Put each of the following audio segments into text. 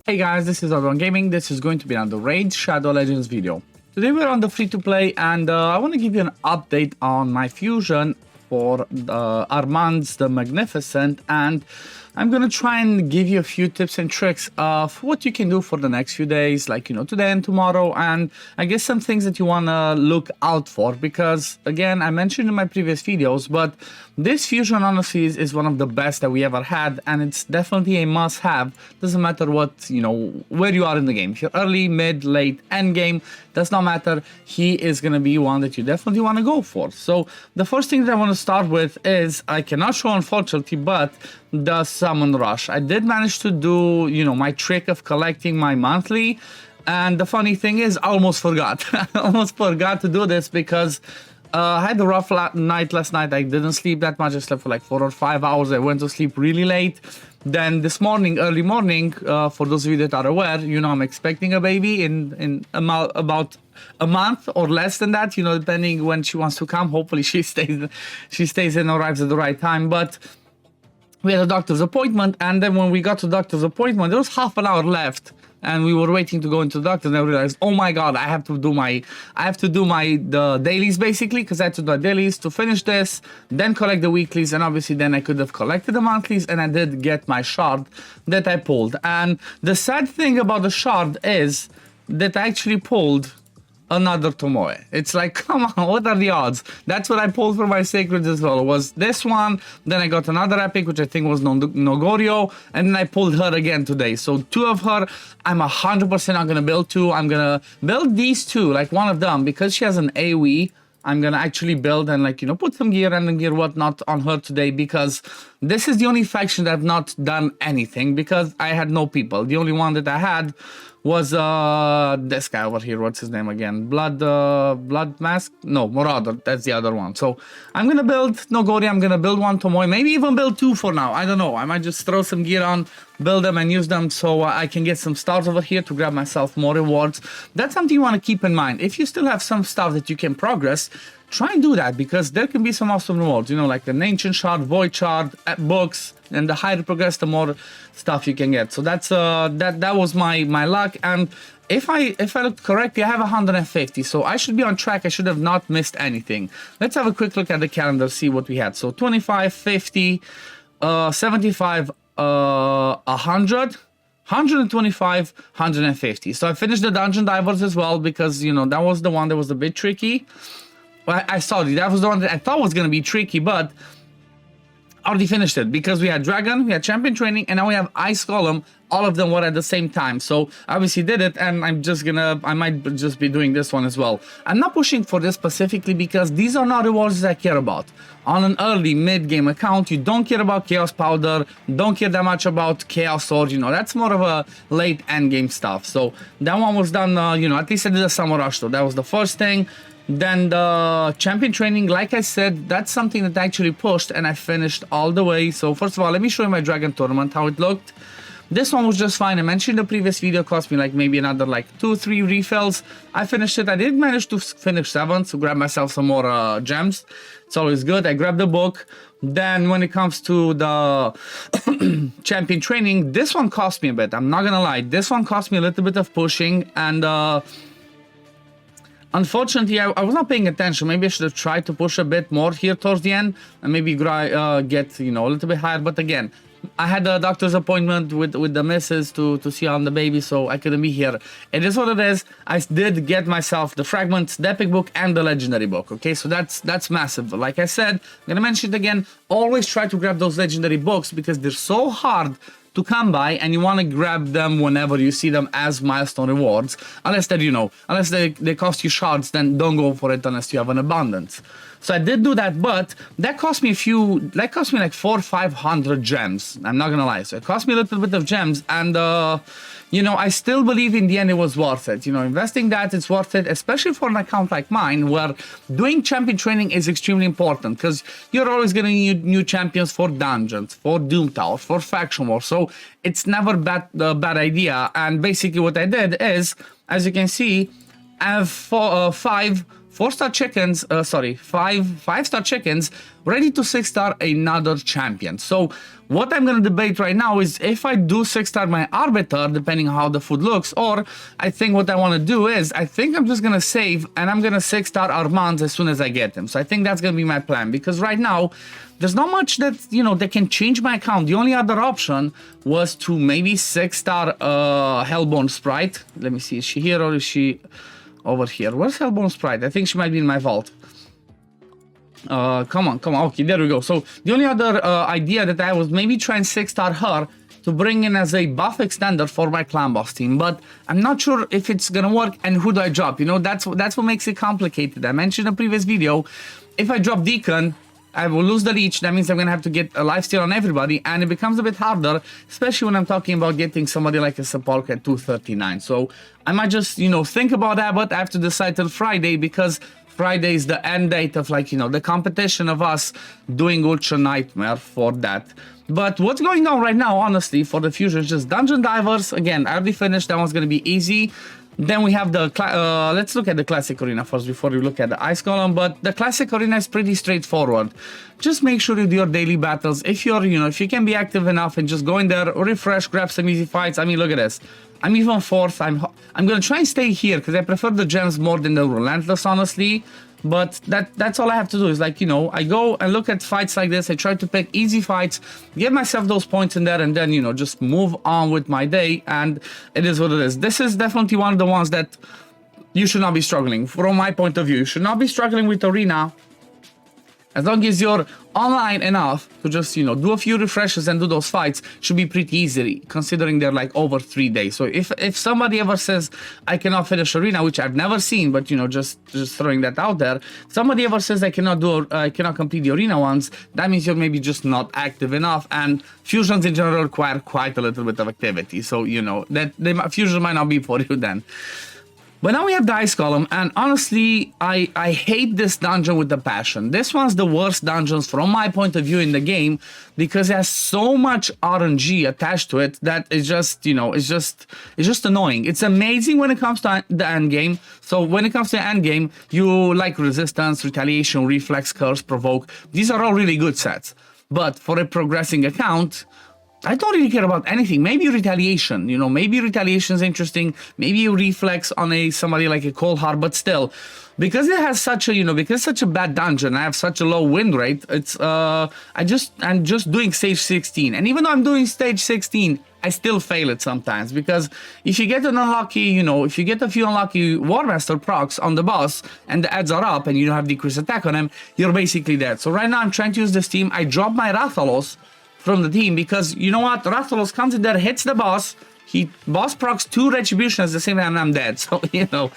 Hey guys, this is OddOneGaming. This is going to be another Raid Shadow Legends video. Today we're on the free-to-play and I want to give you an update on my fusion for Armanz the Magnificent, and I'm gonna try and give you a few tips and tricks of what you can do for the next few days, like, you know, today and tomorrow, and I guess some things that you wanna look out for, because again, I mentioned in my previous videos, but this fusion honestly is one of the best that we ever had, and it's definitely a must-have. Doesn't matter what, you know, where you are in the game. If you're early, mid, late, end game, does not matter. He is gonna be one that you definitely want to go for. So the first thing that I want to start with is, I cannot show unfortunately, but the summon rush. I did manage to do, you know, my trick of collecting my monthly, and the funny thing is, I almost forgot. I almost forgot to do this because I had a rough night last night. I didn't sleep that much. I slept for like 4 or 5 hours. I went to sleep really late. Then this morning, early morning, for those of you that are aware, you know, I'm expecting a baby in about a month or less than that, you know, depending when she wants to come. Hopefully she stays and arrives at the right time. But we had a doctor's appointment, and then when we got to doctor's appointment, there was half an hour left, and we were waiting to go into the doctor, and I realized, oh my god, I have to do the dailies basically, because I had to do the dailies to finish this, then collect the weeklies, and obviously then I could have collected the monthlies, and I did get my shard that I pulled. And the sad thing about the shard is that I actually pulled another Tomoe. It's like, come on, what are the odds? That's what I pulled for my sacreds as well. It was this one, then I got another epic, which I think was Nogorio, and then I pulled her again today. So 2 of her, I'm 100% not gonna build 2. I'm gonna build these 2, like one of them, because she has an AoE. I'm gonna actually build and, like, you know, put some gear and gear whatnot on her today, because this is the only faction that I've not done anything, because I had no people. The only one that I had was this guy over here. What's his name again? Blood Mask? No, Marauder. That's the other one. So I'm gonna build Nogori. I'm gonna build 1 Tomoe. Maybe even build 2 for now. I don't know. I might just throw some gear on, build them and use them so I can get some stars over here to grab myself more rewards. That's something you want to keep in mind. If you still have some stuff that you can progress, try and do that, because there can be some awesome rewards, you know, like an ancient shard, void shard, books, and the higher you progress, the more stuff you can get. So that's that was my luck, and if I looked correctly, I have 150, so I should be on track. I should have not missed anything. Let's have a quick look at the calendar, see what we had. So 25, 50, 75, 100. 125, 150. So I finished the dungeon divers as well, because, you know, that was the one that was a bit tricky. Well, I saw that was the one that I thought was going to be tricky, but I already finished it, because we had Dragon, we had Champion Training, and now we have Ice Golem. All of them were at the same time, so I obviously did it, and I might just be doing this one as well. I'm not pushing for this specifically, because these are not rewards that I care about. On an early mid-game account, you don't care about Chaos Powder, don't care that much about Chaos Sword, you know, that's more of a late end-game stuff. So that one was done, you know, at least I did a Summer Rush, though. That was the first thing. Then the Champion Training, like I said, that's something that I actually pushed, and I finished all the way. So first of all, let me show you my Dragon Tournament, how it looked. This one was just fine. I mentioned in the previous video, cost me like maybe another like 2-3 refills. I finished it. I did manage to finish 7, so grab myself some more gems. It's always good. I grabbed the book. Then when it comes to the Champion Training, this one cost me a bit. I'm not gonna lie. This one cost me a little bit of pushing, and unfortunately, I was not paying attention. Maybe I should have tried to push a bit more here towards the end, and maybe get, you know, a little bit higher. But again, I had a doctor's appointment with the missus to see on the baby, so I couldn't be here. It is what it is. I did get myself the fragments, the epic book, and the legendary book. Okay, so that's massive. Like I said, I'm gonna mention it again. Always try to grab those legendary books, because they're so hard to come by, and you want to grab them whenever you see them as milestone rewards, unless they're, you know, unless they cost you shards, then don't go for it unless you have an abundance. So I did do that, but that cost me like 400 or 500 gems. I'm not gonna lie. So it cost me a little bit of gems, and you know, I still believe in the end it was worth it. You know, investing that, it's worth it, especially for an account like mine, where doing champion training is extremely important, because you're always gonna need new champions for dungeons, for Doom Tower, for faction war. So it's never a bad idea. And basically what I did is, as you can see, I have 5 4-star chickens, five-star chickens, ready to 6-star another champion. So what I'm going to debate right now is if I do 6-star my Arbiter, depending on how the food looks, or I think what I want to do is, I think I'm just going to save and I'm going to 6-star Armanz as soon as I get him. So I think that's going to be my plan, because right now, there's not much that, you know, that can change my account. The only other option was to maybe 6-star Hellborn Sprite. Let me see, is she here or is she over here? Where's Hellborn Sprite? I think she might be in my vault. Come on. Okay, there we go. So the only other idea that I was maybe try and 6-star her to bring in as a buff extender for my clan boss team, but I'm not sure if it's gonna work and who do I drop. You know, that's what makes it complicated. I mentioned in a previous video, if I drop Deacon, I will lose the leech. That means I'm gonna have to get a lifesteal on everybody, and it becomes a bit harder, especially when I'm talking about getting somebody like a Sepulchre at 239. So I might just, you know, think about that, but I have to decide till Friday, because Friday is the end date of, like, you know, the competition of us doing Ultra Nightmare for that. But what's going on right now, honestly, for the future is just Dungeon Divers. Again, I already finished. That one's gonna be easy. Then we have the, let's look at the Classic Arena first before we look at the Ice Column, but the Classic Arena is pretty straightforward. Just make sure you do your daily battles. If you're, you know, if you can be active enough and just go in there, refresh, grab some easy fights. I mean, look at this. I'm even 4th. I'm gonna try and stay here because I prefer the gems more than the Relentless, honestly. But that's all I have to do is, like, you know, I go and look at fights like this. I try to pick easy fights, get myself those points in there, and then, you know, just move on with my day. And it is what it is. This is definitely one of the ones that you should not be struggling. From my point of view, you should not be struggling with Arena. As long as you're online enough to just, you know, do a few refreshes and do those fights, should be pretty easy, considering they're like over 3 days. So if somebody ever says I cannot finish Arena, which I've never seen, but, you know, just throwing that out there, somebody ever says I cannot complete the Arena ones, that means you're maybe just not active enough, and fusions in general require quite a little bit of activity. So, you know, that fusion might not be for you then. But now we have the Ice Column, and honestly, I hate this dungeon with a passion. This one's the worst dungeons from my point of view in the game, because it has so much RNG attached to it that it's just, you know, it's just annoying. It's amazing when it comes to the end game. So when it comes to the end game, you like Resistance, Retaliation, Reflex, Curse, Provoke. These are all really good sets. But for a progressing account, I don't really care about anything. Maybe Retaliation, you know, maybe Retaliation is interesting. Maybe you Reflex on somebody like a Cold Heart, but still, because it has such a, you know, because it's such a bad dungeon, I have such a low win rate. It's I'm just doing stage 16, and even though I'm doing stage 16, I still fail it sometimes, because if you get an unlucky, you know, if you get a few unlucky War Master procs on the boss and the adds are up and you don't have decreased attack on him, you're basically dead. So right now I'm trying to use this team. I drop my Rathalos from the team, because you know what, Rathalos comes in there, hits the boss, boss procs 2 retribution at the same time, and I'm dead. So, you know,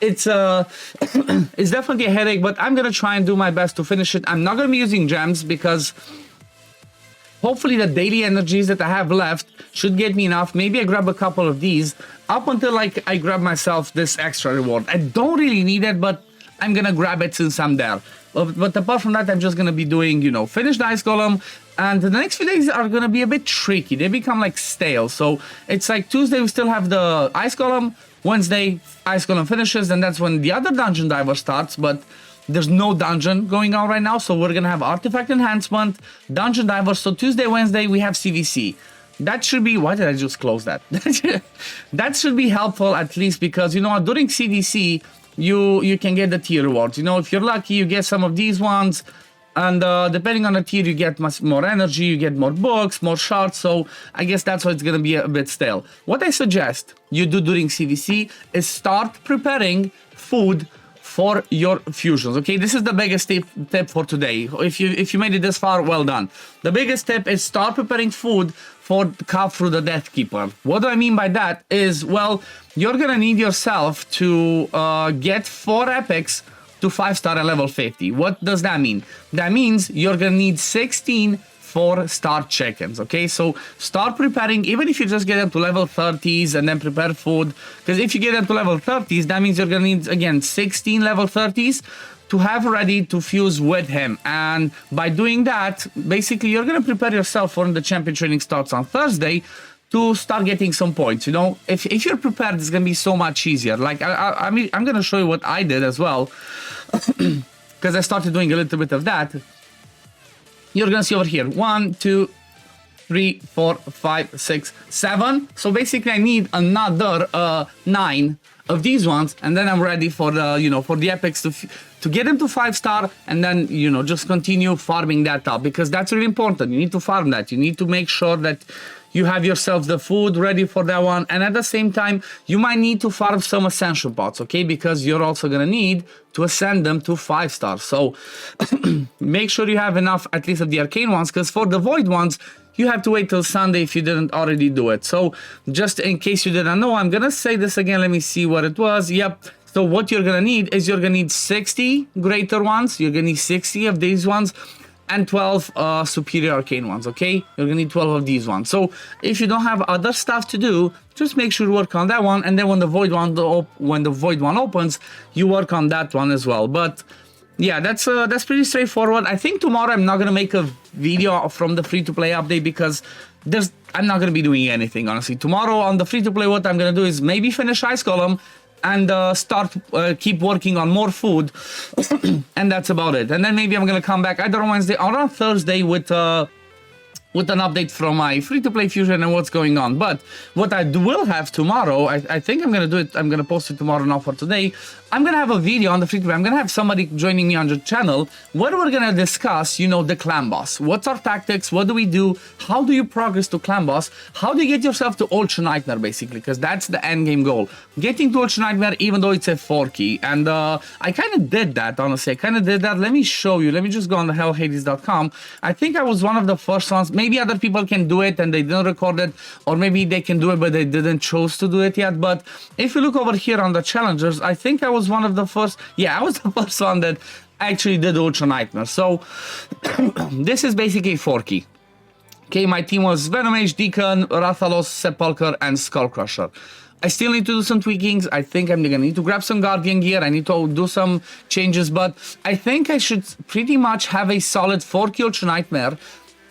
it's it's definitely a headache, but I'm gonna try and do my best to finish it. I'm not gonna be using gems, because hopefully the daily energies that I have left should get me enough. Maybe I grab a couple of these up until, like, I grab myself this extra reward. I don't really need it, but I'm gonna grab it since I'm there. But apart from that, I'm just gonna be doing, you know, finish the Ice Golem, and the next few days are gonna be a bit tricky. They become like stale. So it's like Tuesday we still have the Ice Golem, Wednesday Ice Golem finishes, and that's when the other Dungeon Diver starts. But there's no dungeon going on right now, so we're gonna have Artifact Enhancement, Dungeon Diver. So Tuesday, Wednesday we have CVC. That should be, why did I just close that? That should be helpful, at least, because, you know, during CDC you can get the tier rewards. You know, if you're lucky, you get some of these ones, and depending on the tier, you get much more energy, you get more books, more shards. So I guess that's why it's gonna be a bit stale. What I suggest you do during CVC is start preparing food for your fusions. Okay, this is the biggest tip for today. If you made it this far, well done. The biggest tip is start preparing food for Khafru the Deathkeeper. What do I mean by that is, well, you're gonna need yourself to get 4 epics to 5-star at level 50. What does that mean? That means you're gonna need 16 4-star chickens. Okay, so start preparing, even if you just get them to level 30s and then prepare food, because if you get them to level 30s, that means you're gonna need, again, 16 level 30s to have ready to fuse with him. And by doing that, basically you're gonna prepare yourself for when the champion training starts on Thursday to start getting some points. You know, if you're prepared, it's gonna be so much easier. Like I mean, I'm gonna show you what I did as well, because I started doing a little bit of that. You're gonna see over here 1, 2, 3, 4, 5, 6, 7. So basically, I need another 9 of these ones, and then I'm ready for the, you know, for the epics to get them to 5-star, and then, you know, just continue farming that up, because that's really important. You need to farm that. You need to make sure that you have yourself the food ready for that one, and at the same time, you might need to farm some ascension pots, okay? Because you're also gonna need to ascend them to 5-star. So make sure you have enough, at least of the arcane ones, because for the void ones, you have to wait till Sunday if you didn't already do it. So just in case you didn't know, I'm gonna say this again. Let me see what it was. Yep. So what you're gonna need is you're gonna need 60 greater ones. You're gonna need 60 of these ones and 12 superior arcane ones, okay? You're gonna need 12 of these ones. So if you don't have other stuff to do, just make sure you work on that one, and then when the void one opens, you work on that one as well. But yeah, that's pretty straightforward. I think tomorrow I'm not gonna make a video from the free-to-play update, because I'm not gonna be doing anything, honestly. Tomorrow on the free-to-play, what I'm gonna do is maybe finish Ice Golem and keep working on more food, and that's about it. And then maybe I'm gonna come back either on Wednesday or on Thursday with an update from my free-to-play fusion and what's going on. But what I will have tomorrow, I think I'm gonna do it, I'm gonna post it tomorrow, not for today. I'm gonna have a video on the free-to-play. I'm gonna have somebody joining me on the channel where we're gonna discuss, you know, the clan boss. What's our tactics? What do we do? How do you progress to clan boss? How do you get yourself to Ultra Nightmare, basically? Because that's the end game goal. Getting to Ultra Nightmare, even though it's a 4-key. And I kind of did that, honestly. I kind of did that. Let me show you. Let me just go on the hellhades.com. I think I was one of the first ones. Maybe other people can do it and they didn't record it, or maybe they can do it but they didn't choose to do it yet. But if you look over here on the challengers, I think I was one of the first. Yeah, I was the first one that actually did Ultra Nightmare. So this is basically a 4-key. Okay, my team was Venom H, Deacon, Rathalos, Sepulcher, and Skullcrusher. I still need to do some tweakings. I think I'm gonna need to grab some Guardian gear. I need to do some changes, but I think I should pretty much have a solid 4-key Ultra Nightmare,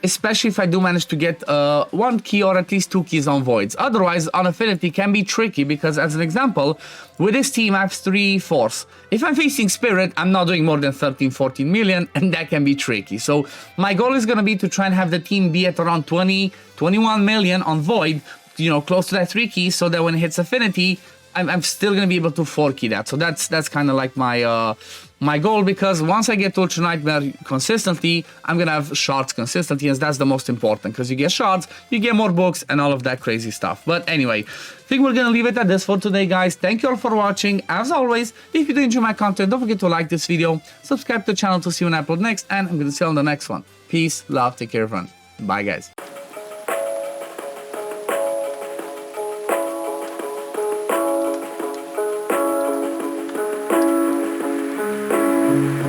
especially if I do manage to get 1 key or at least 2 keys on voids. Otherwise, on affinity can be tricky, because as an example, with this team I have 3 force. If I'm facing spirit, I'm not doing more than 13-14 million, and that can be tricky. So my goal is gonna be to try and have the team be at around 20-21 million on void, you know, close to that 3 keys, so that when it hits affinity, I'm still gonna be able to 4-key that. So that's kind of like my goal, because once I get Ultra Nightmare consistently, I'm gonna have shards consistently, and that's the most important, because you get shards, you get more books, and all of that crazy stuff. But anyway, I think we're gonna leave it at this for today, guys. Thank you all for watching. As always, if you do enjoy my content, don't forget to like this video, subscribe to the channel to see when I upload next, and I'm gonna see you on the next one. Peace, love, take care, everyone. Bye, guys.